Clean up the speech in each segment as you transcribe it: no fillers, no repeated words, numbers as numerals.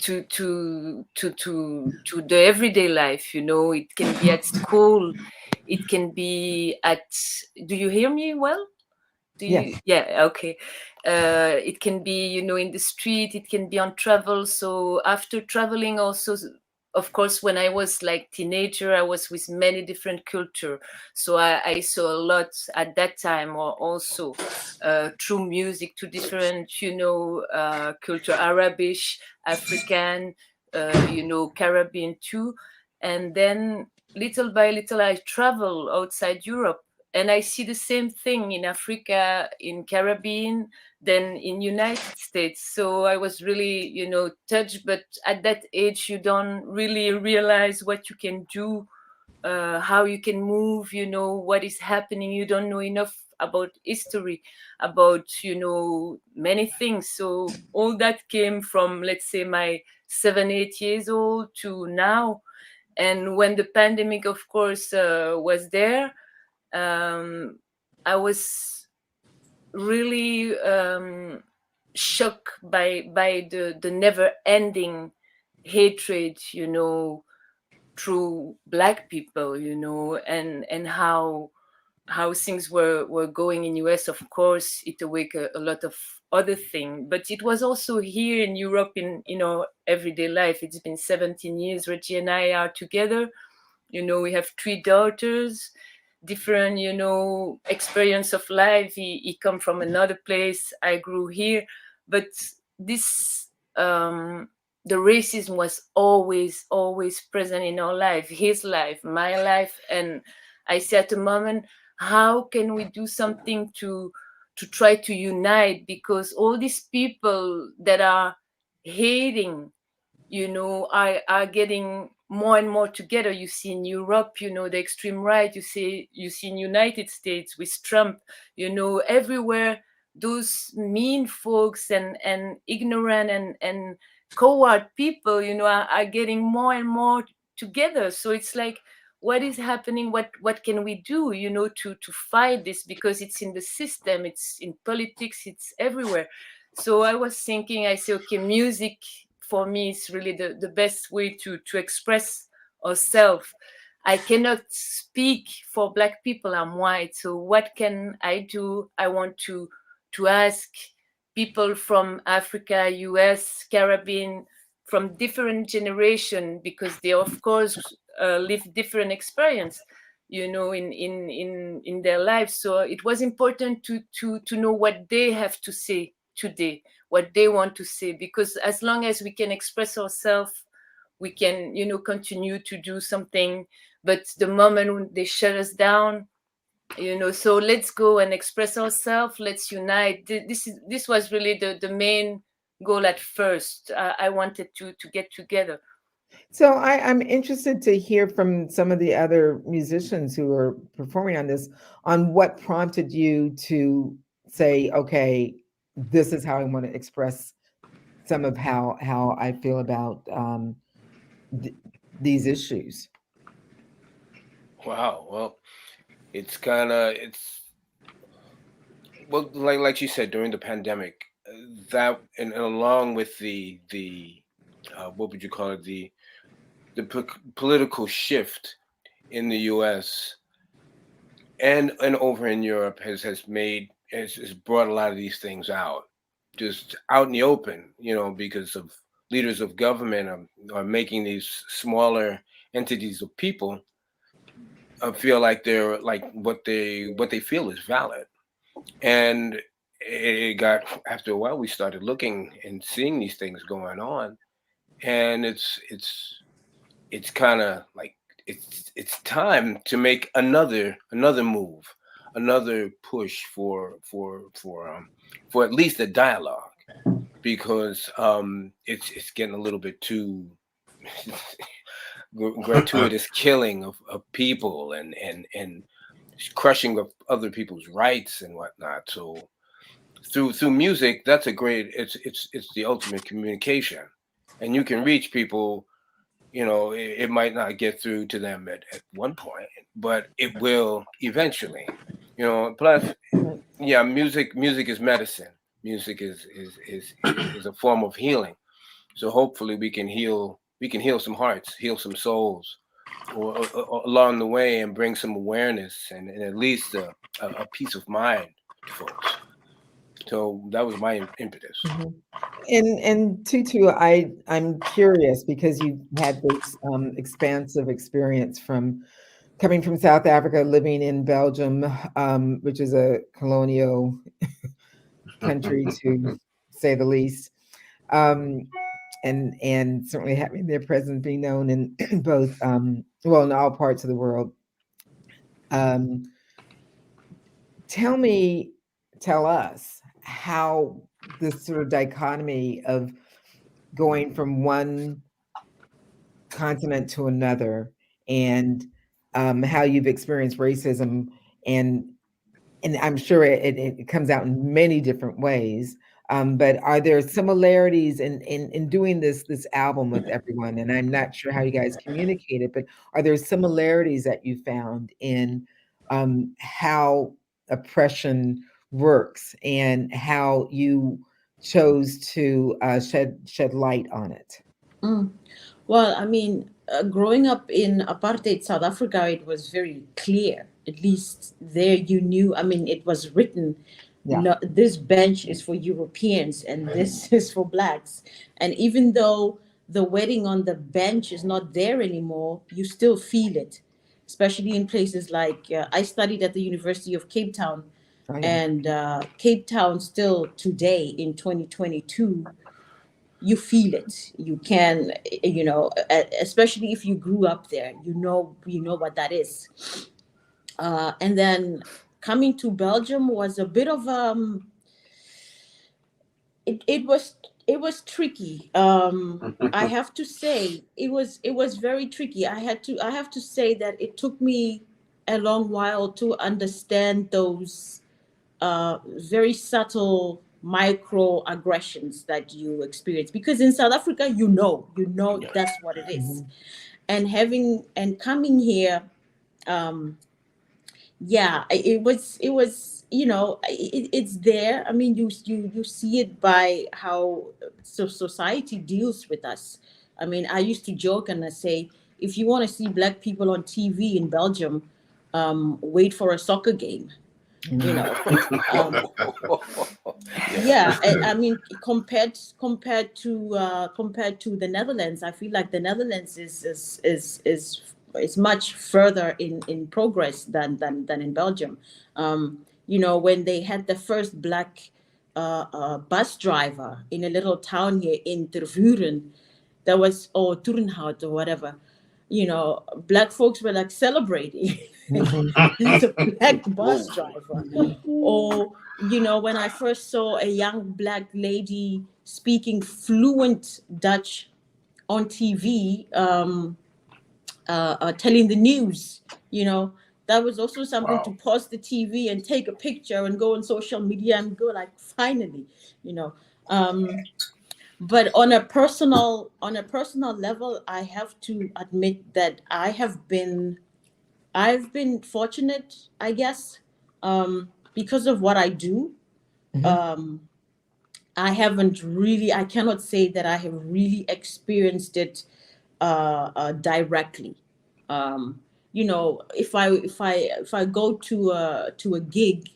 to the everyday life. It can be at school, it can be at. Do you hear me well? Yes. Yeah, okay. It can be, in the street, it can be on travel. So after traveling also, of course, when I was like teenager, I was with many different culture. So I saw a lot at that time, or also through music, to different, culture, Arabic, African, Caribbean too. And then little by little, I travel outside Europe, and I see the same thing in Africa, in Caribbean, than in United States. So I was really, touched. But at that age, you don't really realize what you can do, how you can move, what is happening. You don't know enough about history, about, many things. So all that came from, let's say, my 7, 8 years old to now. And when the pandemic, of course, was there, um, I was really shocked by the never ending hatred, through Black people, and how things were going in US. Of course, it awake a lot of other thing, but it was also here in Europe, in everyday life. It's been 17 years Reggie and I are together. We have 3 daughters, different, experience of life. He come from another place, I grew here. But this, the racism was always present in our life, his life, my life. And I said, at a moment, how can we do something to try to unite? Because all these people that are hating, are getting more and more together. You see in Europe, the extreme right. You see in United States with Trump. Everywhere, those mean folks and ignorant and coward people, are getting more and more together. So it's like, what is happening? What can we do, to fight this? Because it's in the system, it's in politics, it's everywhere. So I was thinking, I say, okay, music for me is really the best way to express ourselves. I cannot speak for Black people, I'm white. So what can I do? I want to ask people from Africa, US, Caribbean, from different generation, because they of course live different experience, in their lives. So it was important to know what they have to say today, what they want to say, because as long as we can express ourselves, we can, continue to do something. But the moment when they shut us down, so let's go and express ourselves, let's unite. This was really the main goal at first. I wanted to get together. So I'm interested to hear from some of the other musicians who are performing on this, on what prompted you to say, okay, this is how I want to express some of how I feel about th- these issues. Wow. Well, it's well, like you said, during the pandemic, that and along with the what would you call it, the political shift in the U.S. and over in Europe has brought a lot of these things out, just out in the open, because of leaders of government are making these smaller entities of people feel like they're like what they feel is valid. And it got, after a while, we started looking and seeing these things going on, and it's kind of like it's time to make another move, another push for at least a dialogue, because it's getting a little bit too gratuitous killing of people, and crushing of other people's rights and whatnot. So through music, that's a great, it's the ultimate communication, and you can reach people. It might not get through to them at one point, but it will eventually. Plus, Right. yeah, music is medicine. Music is a form of healing. So hopefully we can heal some hearts, heal some souls, or along the way, and bring some awareness and at least a peace of mind to folks. So that was my impetus. And Tutu, I'm curious because you had this expansive experience from coming from South Africa, living in Belgium, which is a colonial country to say the least, and certainly having their presence being known in both, well, in all parts of the world. Tell us how this sort of dichotomy of going from one continent to another, and how you've experienced racism, and I'm sure it comes out in many different ways. But are there similarities in doing this album with everyone? And I'm not sure how you guys communicate it, but are there similarities that you found in how oppression works and how you chose to shed light on it? Well, I mean, growing up in apartheid South Africa, it was very clear. At least there you knew, I mean, it was written, this bench is for Europeans and this is for blacks. And even though the wedding on the bench is not there anymore, you still feel it, especially in places like, I studied at the University of Cape Town. And Cape Town still today in 2022, you feel it. You can, especially if you grew up there, you know what that is. And then coming to Belgium was a bit of it was tricky. I have to say it was very tricky. I have to say that it took me a long while to understand those very subtle microaggressions that you experience, because in South Africa, you know that's what it is. And coming here, it was it's there. I mean, you see it by how society deals with us. I mean, I used to joke and I say, if you want to see black people on TV in Belgium, wait for a soccer game. I mean, compared to the Netherlands, I feel like the Netherlands is much further in progress than in Belgium. When they had the first black bus driver in a little town here in Tervuren, that was, or Turnhout or whatever, black folks were like celebrating. He's a black bus driver. Or, when I first saw a young black lady speaking fluent Dutch on TV, telling the news, that was also something to pause the TV and take a picture and go on social media and go like, finally, But on a personal level, I have to admit that I've been fortunate, I guess, because of what I do. I cannot say that I have really experienced it directly. If I go to a gig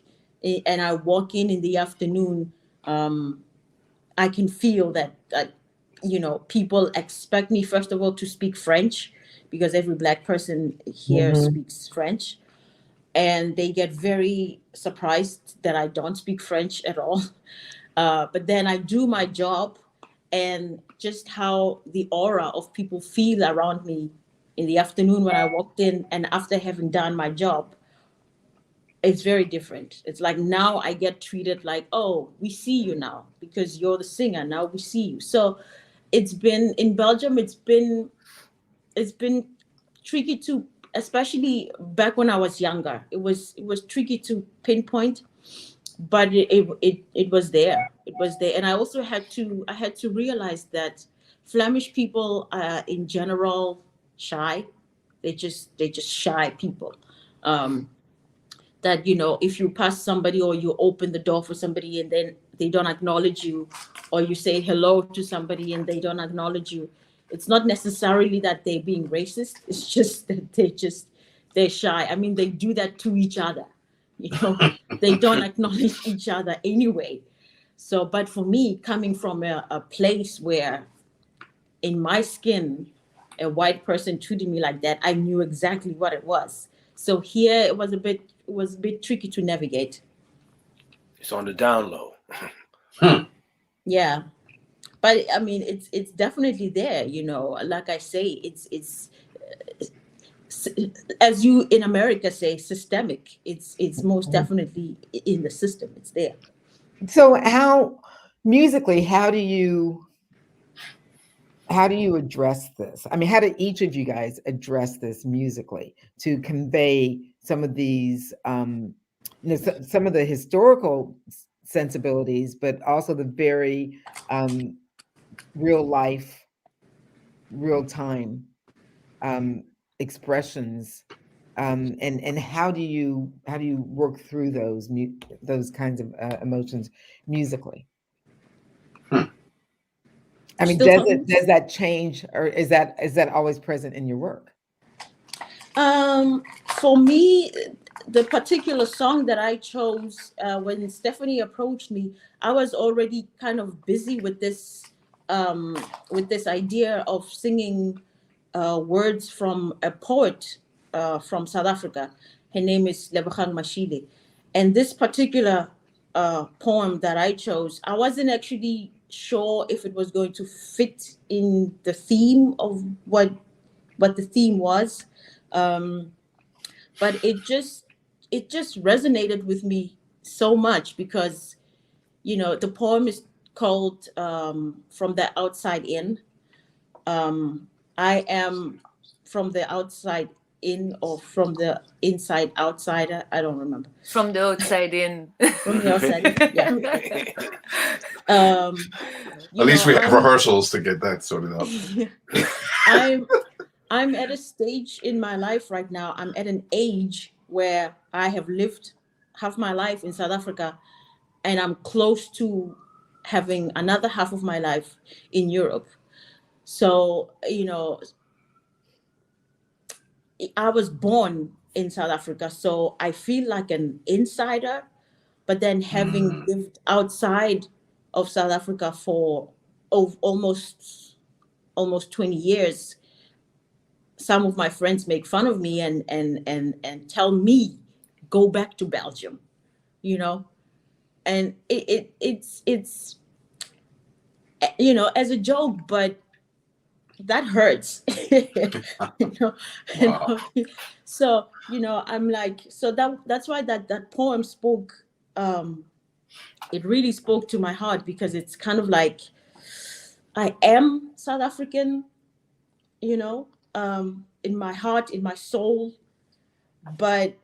and I walk in the afternoon, I can feel that people expect me, first of all, to speak French, because every black person here speaks French, and they get very surprised that I don't speak French at all. But then I do my job, and just how the aura of people feel around me in the afternoon when I walked in and after having done my job, it's very different. It's like, now I get treated like, oh, we see you now because you're the singer. Now we see you. So it's been in Belgium. It's been tricky to, especially back when I was younger. It was tricky to pinpoint, but it was there. It was there, and I also had to realize that Flemish people are in general shy. They just shy people. That if you pass somebody or you open the door for somebody and then acknowledge you, or you say hello to somebody and they don't acknowledge you. It's not necessarily that they're being racist. It's just that they're shy. I mean, they do that to each other. They don't acknowledge each other anyway. So, but for me, coming from a place where in my skin, a white person treated me like that, I knew exactly what it was. So here it was a bit tricky to navigate. It's on the down low. Yeah. But I mean, it's definitely there, like I say, it's as you in America say, systemic. It's most definitely in the system. It's there. So how musically, how do you address this? I mean, how do each of you guys address this musically to convey some of these, some of the historical sensibilities, but also the very real life, real time expressions, and how do you work through those kinds of emotions musically? I mean, does that change, or is that always present in your work? For me, the particular song that I chose, when Stefany approached me, I was already kind of busy with this idea of singing words from a poet from South Africa. Her name is Lebogang Mashile. And this particular poem that I chose, I wasn't actually sure if it was going to fit in the theme of what the theme was. But it just resonated with me so much because, the poem is called From the Outside In. I am from the outside in, or from the inside outsider. I don't remember. From the outside in. From the outside in, yeah. At least we have rehearsals to get that sorted out. I'm at a stage in my life right now. I'm at an age where I have lived half my life in South Africa, and I'm close to having another half of my life in Europe. So, I was born in South Africa, so I feel like an insider, but then having lived outside of South Africa for almost 20 years, some of my friends make fun of me and tell me, go back to Belgium, and it's as a joke, but that hurts. Wow. So I'm like, so that's why that poem spoke, it really spoke to my heart, because it's kind of like I am South African, in my heart, in my soul, but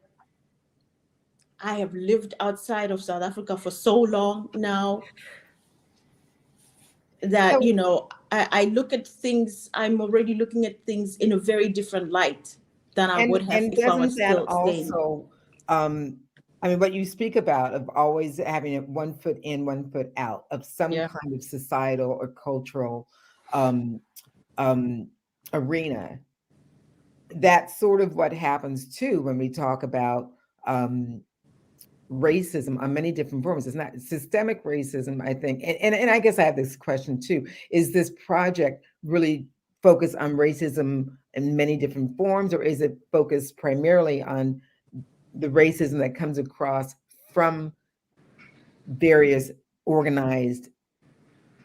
I have lived outside of South Africa for so long now that, I look at things, I'm already looking at things in a very different light than I would have if I was still staying. Also, I mean, what you speak about of always having it 1 foot in, 1 foot out of some kind of societal or cultural arena, that's sort of what happens too when we talk about racism on many different forms. It's not systemic racism, I think. And I guess I have this question too. Is this project really focused on racism in many different forms, or is it focused primarily on the racism that comes across from various organized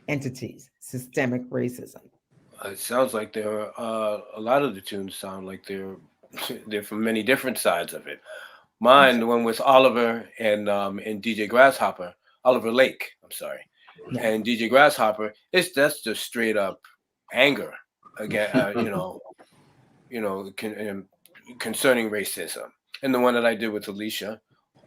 entities, systemic racism? It sounds like there are a lot of the tunes sound like they're from many different sides of it. Mine, the one with Oliver and DJ Grasshopper, Oliver Lake, I'm sorry, and DJ Grasshopper, that's just straight up anger again, concerning racism. And the one that I did with Alicia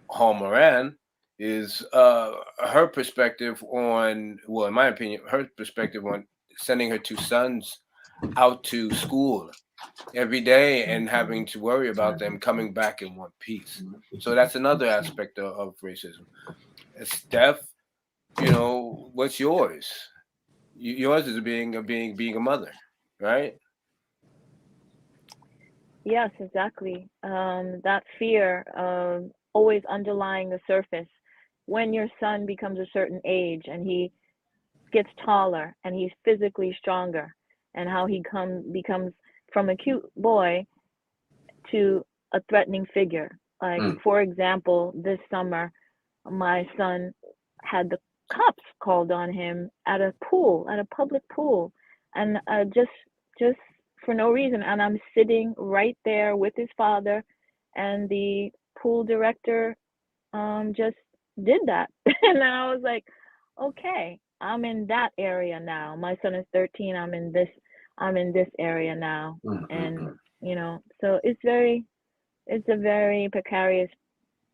Hall Moran is her perspective on, well, in my opinion, her perspective on sending her two sons out to school every day and having to worry about them coming back in one piece. So that's another aspect of racism. Steph you know, what's yours? Yours is being a mother, right? Yes, exactly. That fear of always underlying the surface. When your son becomes a certain age and he gets taller and he's physically stronger, and how he becomes from a cute boy to a threatening figure. Like, for example, this summer, my son had the cops called on him at a pool, at a public pool, and just for no reason. And I'm sitting right there with his father, and the pool director just did that. And I was like, okay, I'm in that area now. My son is 13. I'm in this area now. And you know, so it's a very precarious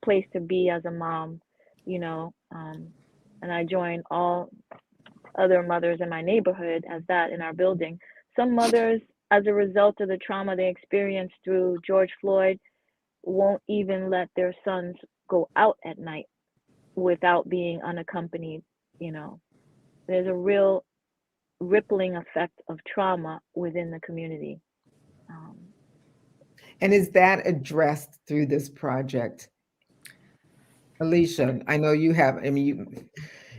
place to be as a mom, you know. And I join all other mothers in my neighborhood as that in our building. Some mothers, as a result of the trauma they experienced through George Floyd, won't even let their sons go out at night without being unaccompanied. You know, there's a real rippling effect of trauma within the community. And is that addressed through this project? Alicia, I know you have, I mean,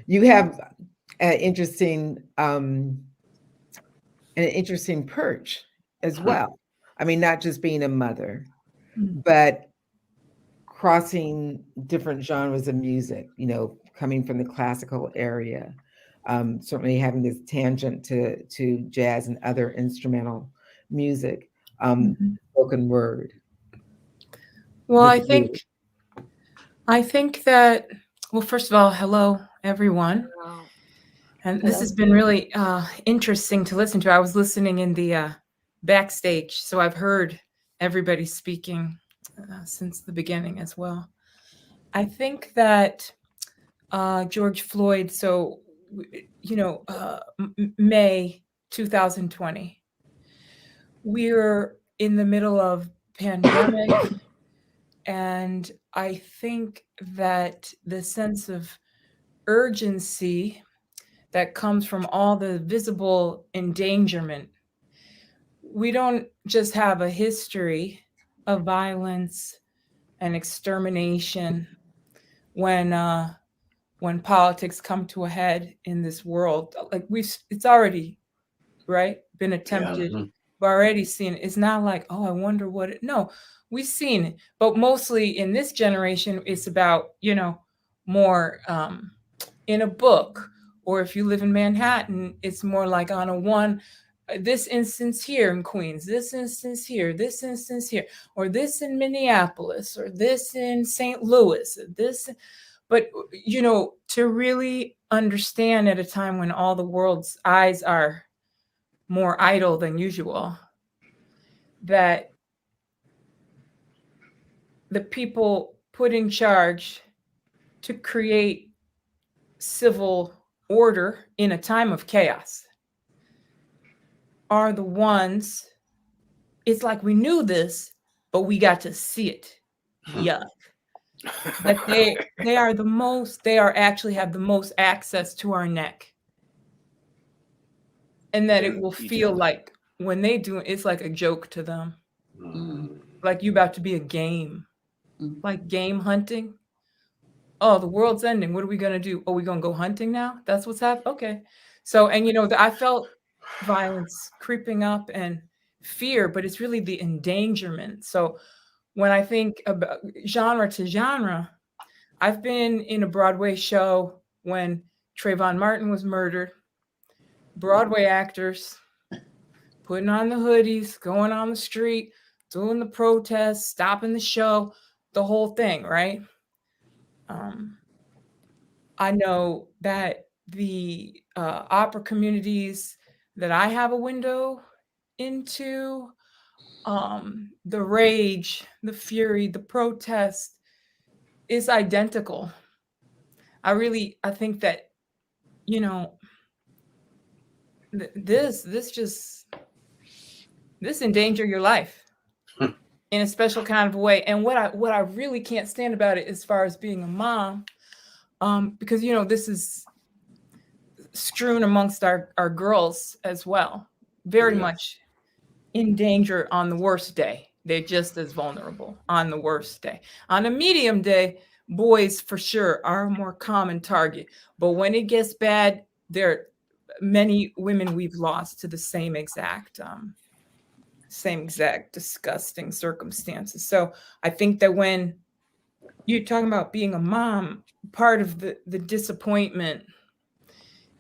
you have an interesting perch as well. I mean, not just being a mother, but crossing different genres of music, you know, coming from the classical area, certainly having this tangent to jazz and other instrumental music, spoken word. Well, I think that, well, first of all, hello, everyone. Wow. And this has been really interesting to listen to. I was listening in the backstage, so I've heard everybody speaking since the beginning as well. I think that George Floyd, so, you know, May 2020, we're in the middle of pandemic. And I think that the sense of urgency that comes from all the visible endangerment, we don't just have a history of violence and extermination when politics come to a head in this world. Like it's already, right, been attempted. Yeah. We've already seen it. It's not like, oh, I wonder what it, no, we've seen it. But mostly in this generation, it's about, you know, more in a book, or if you live in Manhattan, it's more like on a one, this instance here in Queens, this instance here, this instance here, or this in Minneapolis, or this in St. Louis, this. But, you know, to really understand at a time when all the world's eyes are more idle than usual, that the people put in charge to create civil order in a time of chaos are the ones, it's like we knew this, but we got to see it. Yeah. That they are the most, they are actually have the most access to our neck. And that it will feel like when they do it, it's like a joke to them. Like you about to be a game, like game hunting. Oh, the world's ending. What are we going to do? Oh, we going to go hunting now? That's what's happening? Okay. So, and you know, I felt violence creeping up and fear, but it's really the endangerment. So when I think about genre to genre, I've been in a Broadway show when Trayvon Martin was murdered. Broadway actors putting on the hoodies, going on the street, doing the protests, stopping the show, the whole thing, right? I know that the opera communities that I have a window into, the rage, the fury, the protest is identical. I think that, you know, this endanger your life in a special kind of a way. And what I really can't stand about it as far as being a mom, because, you know, this is strewn amongst our girls as well. Very much in danger on the worst day. They're just as vulnerable on the worst day. On a medium day, boys for sure are a more common target. But when it gets bad, there are many women we've lost to the same exact disgusting circumstances. So I think that when you're talking about being a mom, part of the disappointment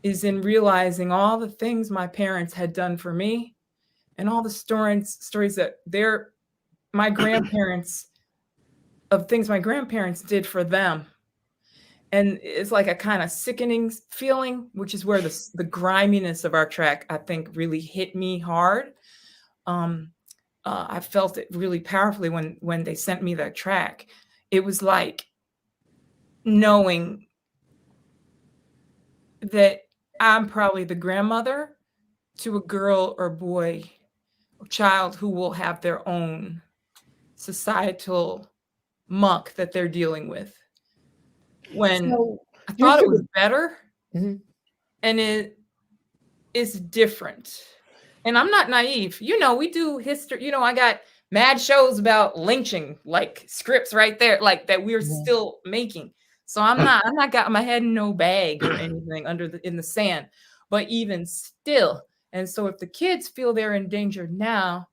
is in realizing all the things my parents had done for me and all the stories that my grandparents of things my grandparents did for them. And it's like a kind of sickening feeling, which is where the griminess of our track, I think, really hit me hard. I felt it really powerfully when they sent me that track. It was like knowing that I'm probably the grandmother to a girl or boy or child who will have their own societal muck that they're dealing with. When I thought it was better, and it is different. And I'm not naive. We do history. I got mad shows about lynching, like scripts right there, like that we're still making. So I'm not got my head in no bag or anything in the sand. But even still, and so if the kids feel they're in danger now,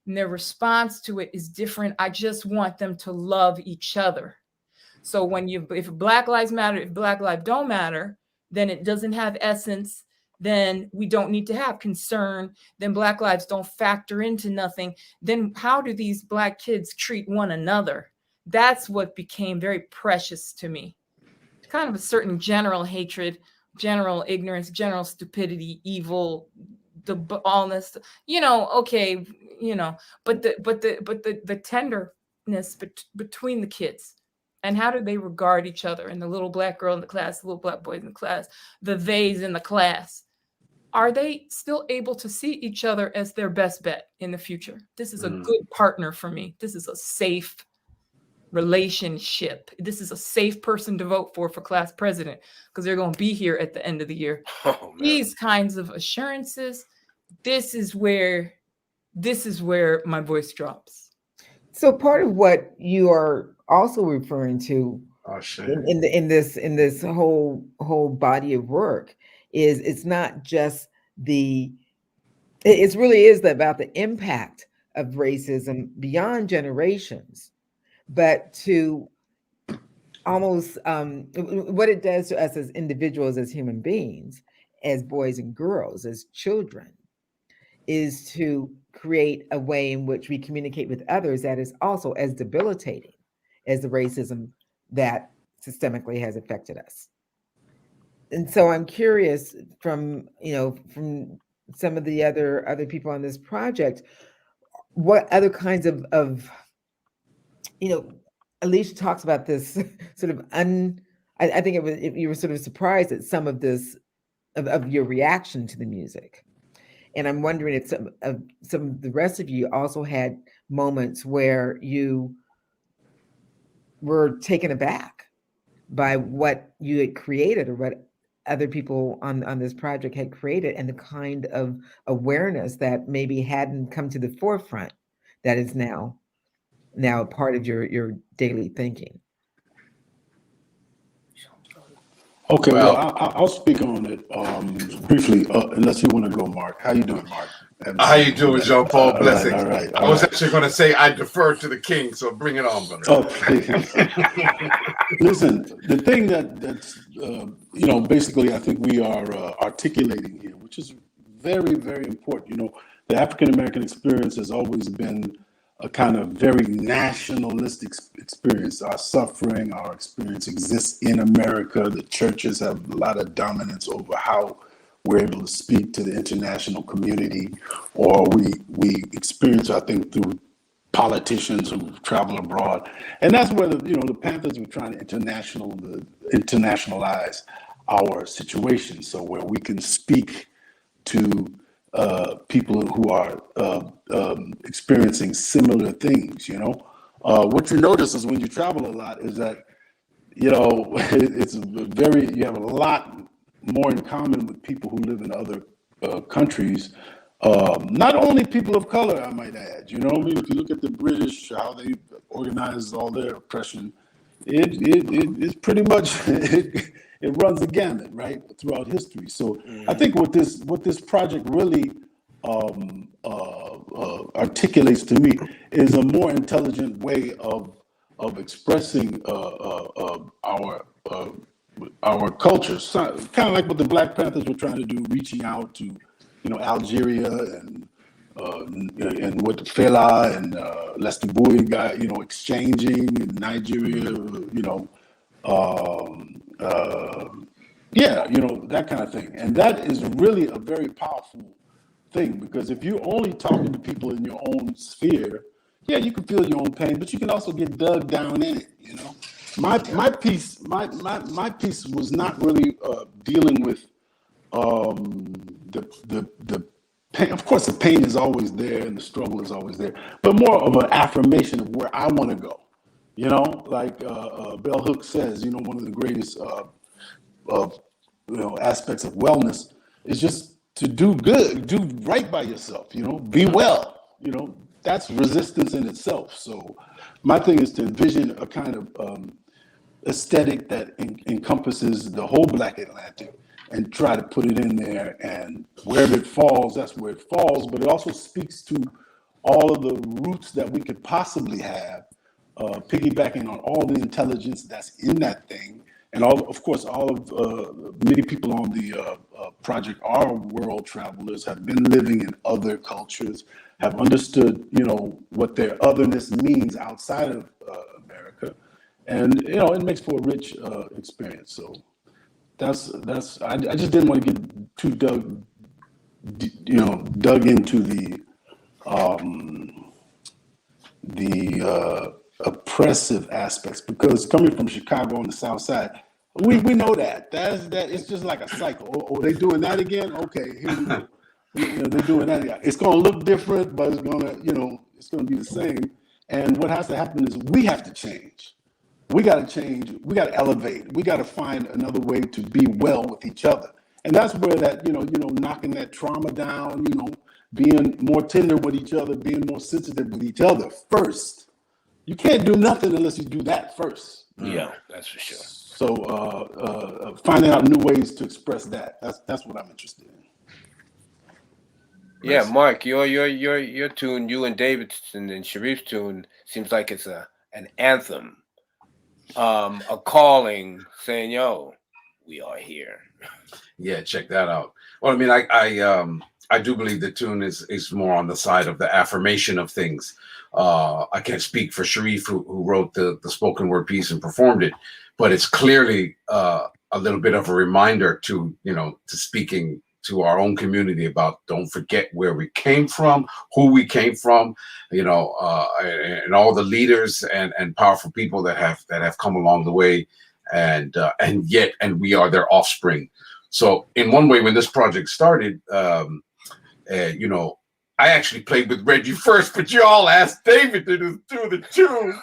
and their response to it is different, I just want them to love each other. So if Black Lives Matter, if Black Lives don't matter, then it doesn't have essence. Then we don't need to have concern. Then Black lives don't factor into nothing. Then how do these Black kids treat one another? That's what became very precious to me. Kind of a certain general hatred, general ignorance, general stupidity, evil, the allness. But the tenderness between the kids. And how do they regard each other? And the little Black girl in the class, the little Black boys in the class, the theys in the class. Are they still able to see each other as their best bet in the future? This is a good partner for me. This is a safe relationship. This is a safe person to vote for class president, because they're going to be here at the end of the year. These kinds of assurances, this is where my voice drops. So part of what you are also referring to in this whole body of work is it's not just it really is about the impact of racism beyond generations, but to almost what it does to us as individuals, as human beings, as boys and girls, as children, is to create a way in which we communicate with others that is also as debilitating as the racism that systemically has affected us. And so I'm curious from some of the other people on this project, what other kinds of Alicia talks about this sort of I think you were sort of surprised at some of this of your reaction to the music. And I'm wondering if some of the rest of you also had moments where you were taken aback by what you had created or what other people on this project had created, and the kind of awareness that maybe hadn't come to the forefront that is now a part of your daily thinking. Okay, well, I'll speak on it briefly, unless you want to go, Mark. How you doing, Mark? How you doing, Jean-Paul? Blessings. All right. I was actually going to say I defer to the king, so bring it on, brother. Okay. Listen, the thing that's basically I think we are articulating here, which is very, very important. The African-American experience has always been a kind of very nationalistic experience. Our suffering, our experience exists in America. The churches have a lot of dominance over how we're able to speak to the international community, or we experience, I think, through politicians who travel abroad. And that's where the Panthers were trying to internationalize our situation, so where we can speak to people who are experiencing similar things. What you notice is when you travel a lot is that you have a lot more in common with people who live in other countries. Not only people of color, I might add. You know what I mean? If you look at the British, how they organize all their oppression, it's pretty much it runs the gamut, right, throughout history. So I think what this project really articulates to me is a more intelligent way of expressing our cultures, kind of like what the Black Panthers were trying to do, reaching out to, Algeria and what the Fela and Lester Bowie got, exchanging in Nigeria, that kind of thing. And that is really a very powerful thing, because if you're only talking to people in your own sphere, yeah, you can feel your own pain, but you can also get dug down in it. My piece was not really dealing with the pain. Of course, the pain is always there and the struggle is always there, but more of an affirmation of where I want to go. Like Bell Hooks says, one of the greatest aspects of wellness is just to do good, do right by yourself. Be well. That's resistance in itself. So my thing is to envision a kind of aesthetic that encompasses the whole Black Atlantic and try to put it in there, and wherever it falls, that's where it falls. But it also speaks to all of the roots that we could possibly have, piggybacking on all the intelligence that's in that thing. And all of many people on the project are world travelers, have been living in other cultures, have understood, what their otherness means outside of America, and it makes for a rich experience. So that's I just didn't want to get too dug into the oppressive aspects, because coming from Chicago on the South Side, we know that it's just like a cycle. Oh, they doing that again? Okay, here we go. They're doing that again. It's going to look different, but it's going to be the same. And what has to happen is we have to change. We got to change. We got to elevate. We got to find another way to be well with each other. And that's where that, knocking that trauma down, being more tender with each other, being more sensitive with each other first. You can't do nothing unless you do that first. Yeah, that's for sure. So finding out new ways to express that's what I'm interested in. Yeah, Mark, your tune, you and David's and Sharif's tune, seems like it's an anthem, a calling, saying, "Yo, we are here." Yeah, check that out. Well, I mean, I do believe the tune is more on the side of the affirmation of things. I can't speak for Sharif, who wrote the spoken word piece and performed it, but it's clearly a little bit of a reminder to speaking to our own community about don't forget where we came from, who we came from, and all the leaders and powerful people that have come along the way, and we are their offspring. So in one way, when this project started, I actually played with Reggie first, but you all asked David to do the tune.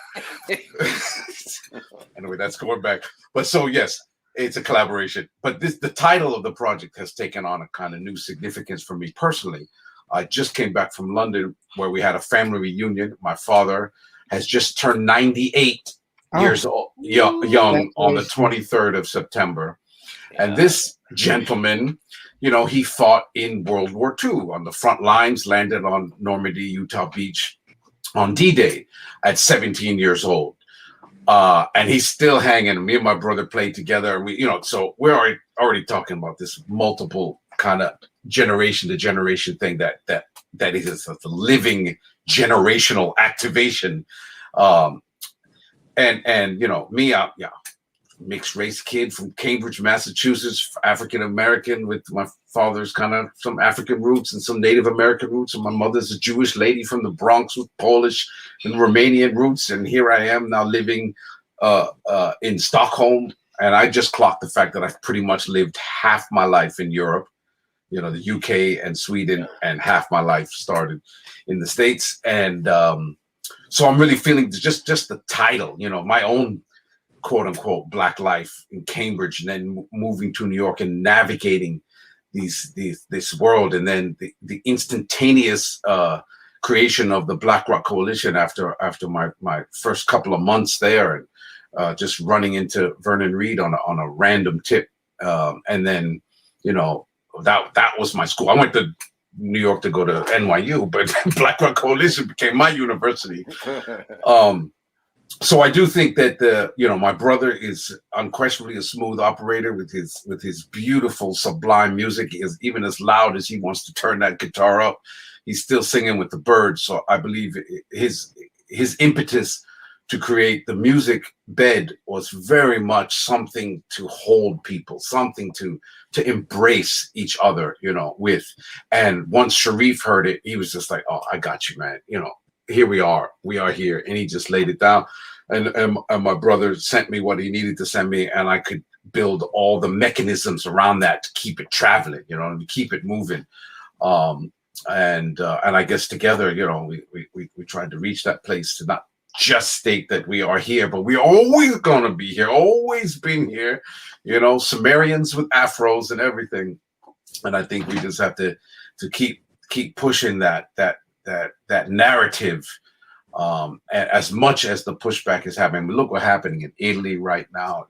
Anyway, that's going back. But so yes, it's a collaboration. But the title of the project has taken on a kind of new significance for me personally. I just came back from London, where we had a family reunion. My father has just turned 98 years old, young, on the 23rd of September. Yeah. And this gentleman, he fought in World War II on the front lines, landed on Normandy, Utah Beach on D-Day at 17 years old. And he's still hanging. Me and my brother played together. So we're already talking about this multiple kind of generation to generation thing that is a living generational activation. And me, mixed race kid from Cambridge, Massachusetts, African American, with my father's kind of some African roots and some Native American roots, and my mother's a Jewish lady from the Bronx with Polish and Romanian roots. And here I am now living in Stockholm, and I just clocked the fact that I've pretty much lived half my life in Europe, the UK and Sweden, and half my life started in the States. And so I'm really feeling just the title, my own quote unquote black life in Cambridge, and then moving to New York and navigating this world, and then the instantaneous creation of the Black Rock Coalition after my first couple of months there, and just running into Vernon Reid on a random tip, and then that was my school. I went to New York to go to NYU, but Black Rock Coalition became my university. So I do think that my brother is unquestionably a smooth operator with his beautiful, sublime music. He is even as loud as he wants to turn that guitar up. He's still singing with the birds. So I believe his impetus to create the music bed was very much something to hold people, something to embrace each other, with. And once Sharif heard it, he was just like, "Oh, I got you, man. Here we are here." And he just laid it down. And my brother sent me what he needed to send me, and I could build all the mechanisms around that to keep it traveling, to keep it moving. And I guess together, we tried to reach that place to not just state that we are here, but we're always going to be here, always been here, Sumerians with afros and everything. And I think we just have to keep pushing that narrative, as much as the pushback is happening. Look what's happening in Italy right now.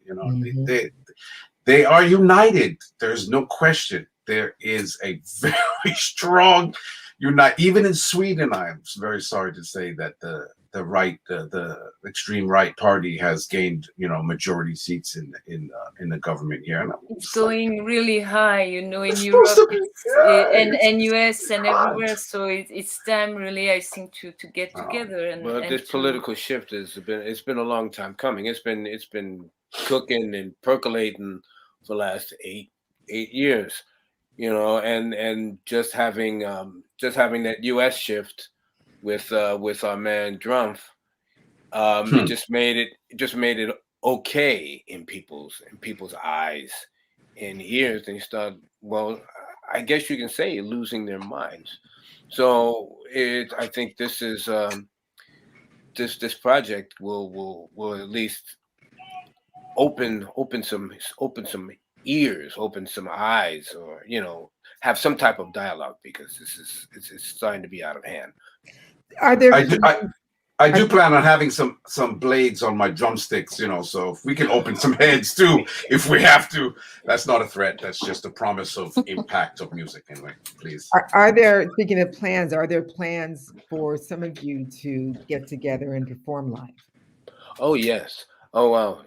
They are united. There's no question. There is a very strong even in Sweden. I'm very sorry to say that the right, the extreme right party has gained, majority seats in the government here. And it's going really high, in Europe and US and everywhere. So it's time, really, I think, to get together. But this political shift it's been a long time coming. It's been cooking and percolating for the last eight years, and just having that US shift with our man Drumpf, it just made it okay in people's eyes and ears, and you start, well, I guess you can say, losing their minds. So I think this is this project will at least open some ears, open some eyes, or have some type of dialogue, because it's starting to be out of hand. Are there? I do plan on having some blades on my drumsticks, so if we can open some heads too, if we have to. That's not a threat. That's just a promise of impact of music. Anyway, please. Are there, speaking of plans, are there plans for some of you to get together and perform live? Oh, yes. Oh, wow.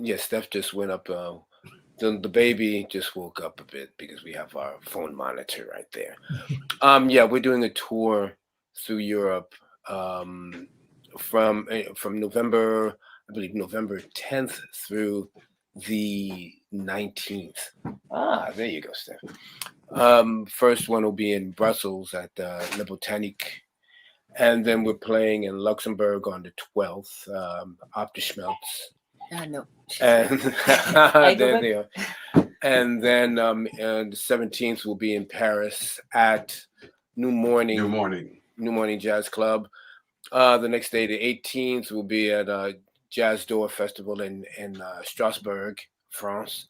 Yes, Steph just went up. The baby just woke up a bit because we have our phone monitor right there. Yeah, we're doing a tour through Europe, from November, I believe November 10th through the 19th. There you go, Steph. First one will be in Brussels at Le Botanique, and then we're playing in Luxembourg on the 12th, Op de Schmelz. No. And then they are. And then the 17th will be in Paris at New Morning Jazz Club. The next day, the 18th, will be at Jazz Door Festival in Strasbourg, France.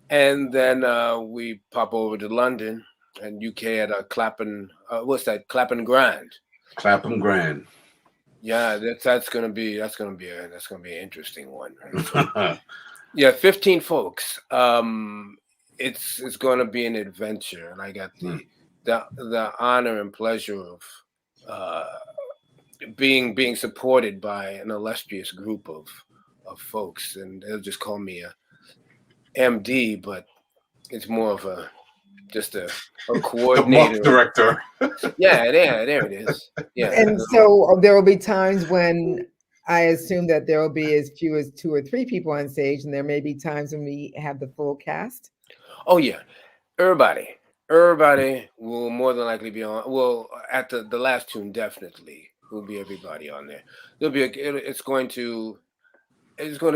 And then we pop over to London and UK at Clapham Grand. Clapham Grand. Yeah, that's gonna be an interesting one. Right? Yeah, 15 folks. It's gonna be an adventure, and I got the honor and pleasure of being supported by an illustrious group of folks, and they'll just call me a MD, but it's more of just a coordinator, the director. Yeah, there it is. Yeah, and so there will be times when I assume that there will be as few as 2 or 3 people on stage, and there may be times when we have the full cast. Oh yeah, everybody will more than likely be on. Well, at the last tune, definitely will be everybody on there. There'll be it's going to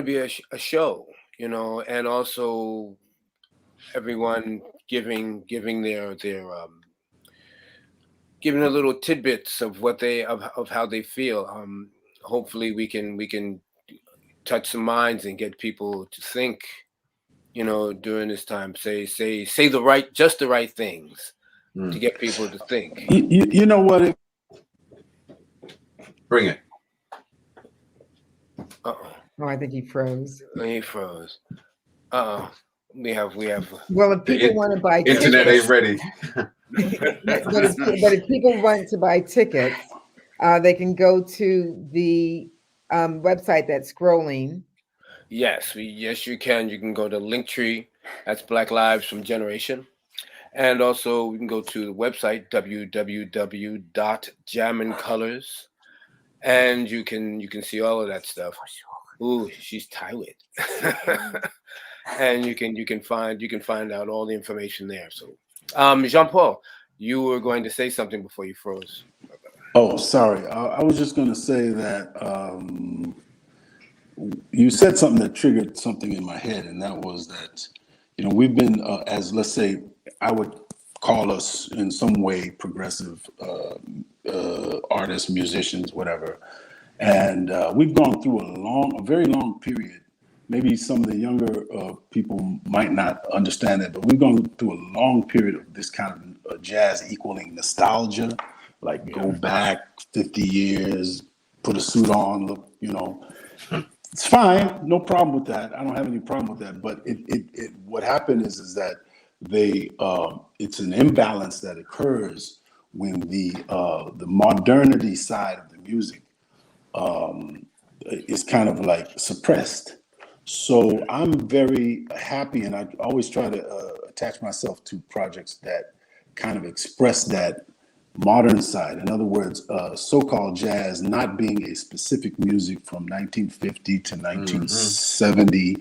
be a show, and also everyone giving their giving a little tidbits of what of how they feel. Hopefully we can touch some minds and get people to think, during this time. Say just the right things to get people to think. You know what? Bring it. Uh-oh. Oh, I think he froze. He froze. Uh-oh. We have. Well, if people want to buy internet tickets, ain't ready. but if people want to buy tickets, they can go to the website that's scrolling. Yes, you can. You can go to Linktree. That's Black Lives from Generation. And also we can go to the website, www.jammincolors. And you can see all of that stuff. Ooh, she's tired. And you can find out all the information there. So Jean-Paul, you were going to say something before you froze. Oh, sorry. I was just going to say that you said something that triggered something in my head, and that was that, we've been, as let's say, I would call us in some way progressive artists, musicians, whatever. And we've gone through a very long period. Maybe some of the younger people might not understand it, but we've gone through a long period of this kind of jazz equaling nostalgia, like go back 50 years, put a suit on, look, it's fine, no problem with that. I don't have any problem with that. But what happened is that it's an imbalance that occurs when the modernity side of the music is kind of like suppressed. So I'm very happy, and I always try to attach myself to projects that kind of express that modern side. In other words, so-called jazz not being a specific music from 1950 to 1970,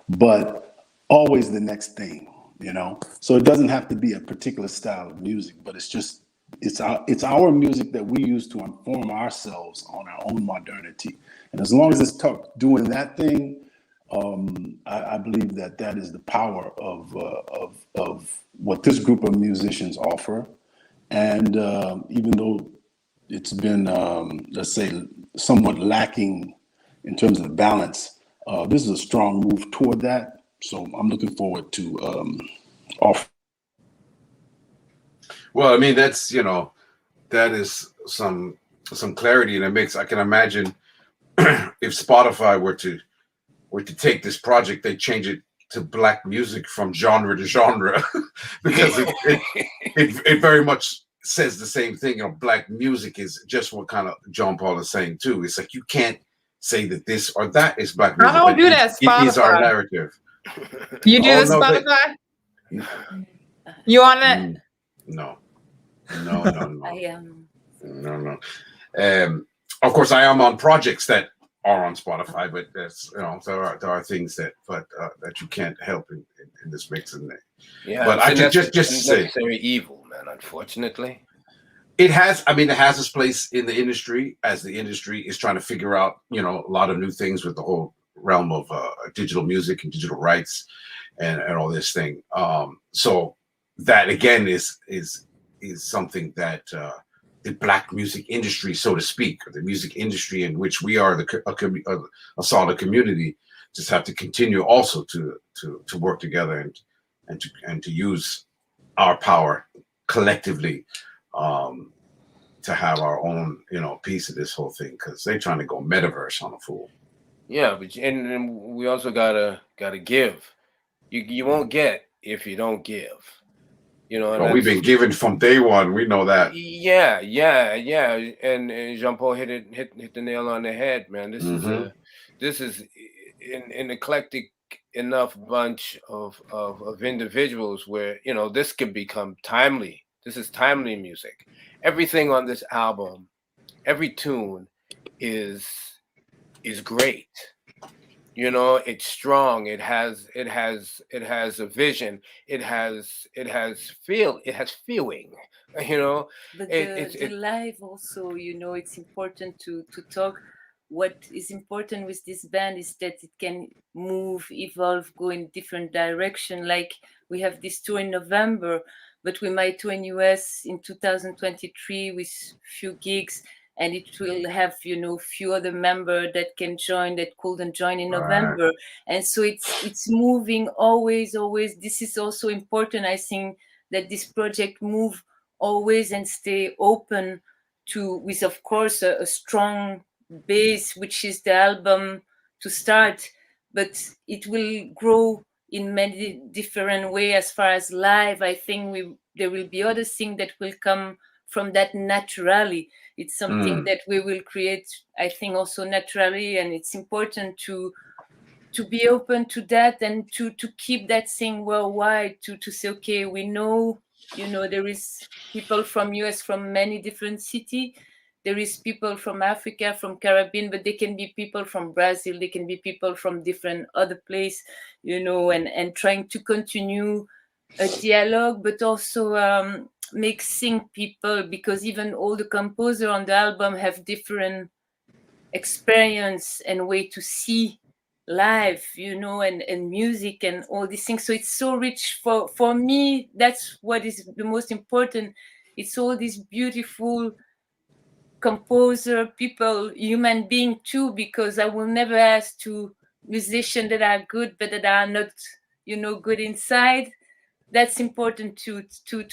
but always the next thing, So it doesn't have to be a particular style of music, but it's our music that we use to inform ourselves on our own modernity. And as long as it's doing that thing, I believe that is the power of what this group of musicians offer. And even though it's been, let's say, somewhat lacking in terms of balance, this is a strong move toward that. So I'm looking forward to offer. Well, I mean, that's, that is some clarity in the mix. I can imagine if Spotify were to take this project, they change it to Black music from genre to genre because it very much says the same thing. Black music is just what kind of John Paul is saying too. It's like you can't say that this or that is Black music. I don't do that. Spotify. It is our narrative. You do the Spotify? You on it? No. I am. No. Of course, I am on projects that are on Spotify, but that's there are things that you can't help in this mix. And but I just say necessary evil, man. Unfortunately, it has its place in the industry as the industry is trying to figure out a lot of new things with the whole realm of digital music and digital rights and all this thing. So that again is something that the Black music industry, so to speak, or the music industry in which we are a solid community, just have to continue also to work together and to use our power collectively to have our own piece of this whole thing, because they're trying to go metaverse on a fool. Yeah, but and we also gotta give. You won't get if you don't give. We've been given from day one. We know that. Yeah. And Jean-Paul hit the nail on the head, man. This is an eclectic enough bunch of individuals where this can become timely. This is timely music. Everything on this album, every tune is great. It's strong. It has a vision. It has feeling. But the live also, it's important to talk. What is important with this band is that it can move, evolve, go in different direction. Like we have this tour in November, but we might tour in US in 2023 with few gigs. and it will have, you know, few other members that can join that couldn't join in Right. November. And so it's moving always. This is also important, I think, that this project move always and stay open to, with of course a strong base, which is the album to start, but it will grow in many different ways. As far as live, I think there will be other things that will come from that naturally. It's something that we will create, I think, also naturally, and it's important to be open to that and to keep that thing worldwide, to say, okay, we know, you know, there is people from US, from many different cities. There is people from Africa, from Caribbean, but they can be people from Brazil. They can be people from different other places, you know, and trying to continue a dialogue, but also mixing people, because even all the composers on the album have different experience and way to see live, you know, and music and all these things. So it's so rich for me. That's what is the most important. It's all these beautiful composer people, human being too, because I will never ask to musicians that are good but that are not, you know, good inside. That's important to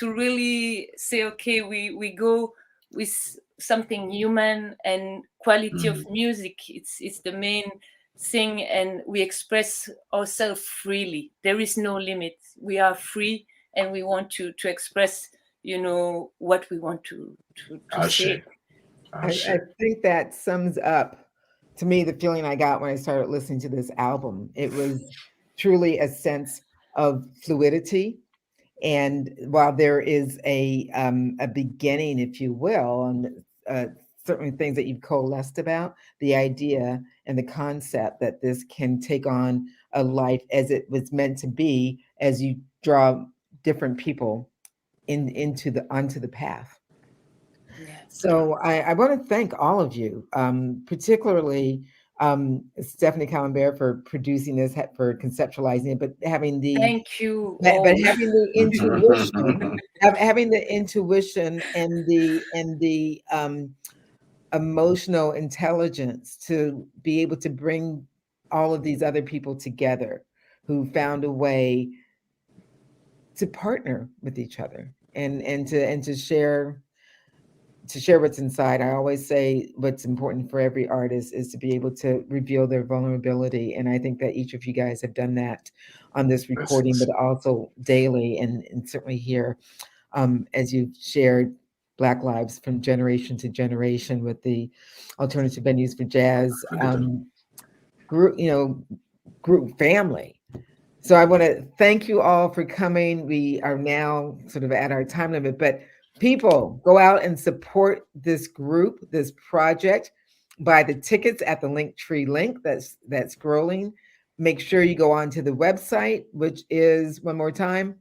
really say, okay, we go with something human, and quality of music, it's the main thing, and we express ourselves freely. There is no limit. We are free, and we want to express, you know, what we want to say. I think that sums up, to me, the feeling I got when I started listening to this album. It was truly a sense of fluidity. And while there is a beginning, if you will, and certainly things that you've coalesced about, the idea and the concept that this can take on a life as it was meant to be, as you draw different people onto the path. So I want to thank all of you, particularly Stefany Calembert for producing this, for conceptualizing it, but having the thank you, but having the intuition, having the intuition and the emotional intelligence to be able to bring all of these other people together who found a way to partner with each other and to share what's inside. I always say what's important for every artist is to be able to reveal their vulnerability. And I think that each of you guys have done that on this recording, but also daily, and certainly here as you've shared Black lives from generation to generation with the Alternative Venues for Jazz group family. So I want to thank you all for coming. We are now sort of at our time limit, but people, go out and support this group, this project. Buy the tickets at the Linktree link that's scrolling. Make sure you go on to the website, which is, one more time,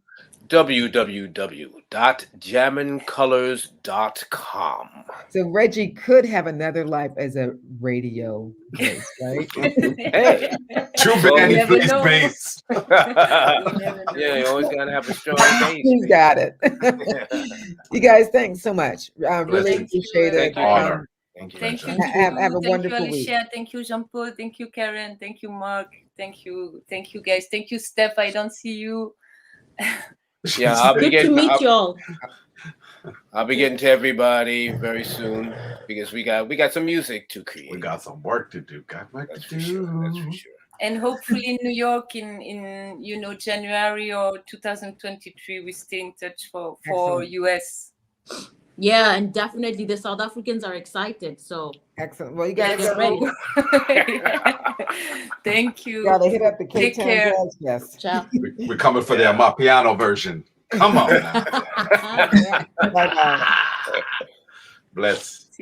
www.jammincolors.com. So Reggie could have another life as a radio voice, right? Hey, too many please bass. Yeah, you always gotta have a strong bass. You got it. You guys, thanks so much. I really appreciate it. Honor. Thank you. Have a Thank wonderful you, week. Alicia. Thank you, Jean-Paul. Thank you, Karen. Thank you, Mark. Thank you, guys. Thank you, Steph. I don't see you. Yeah, I'll be Good to meet you all. I'll be getting to everybody very soon because we got some music to create. We got some work to do. Got work That's to for do. sure. That's for sure. And hopefully in New York in January or 2023, we stay in touch for Excellent. US. Yeah, and definitely the South Africans are excited. So Excellent. Well, you gotta get go. ready. Thank you. Gotta hit up the Take K-Town care. Jazz Fest. Ciao. We're coming for their Mapiano version. Come on now. Bye-bye. Bless.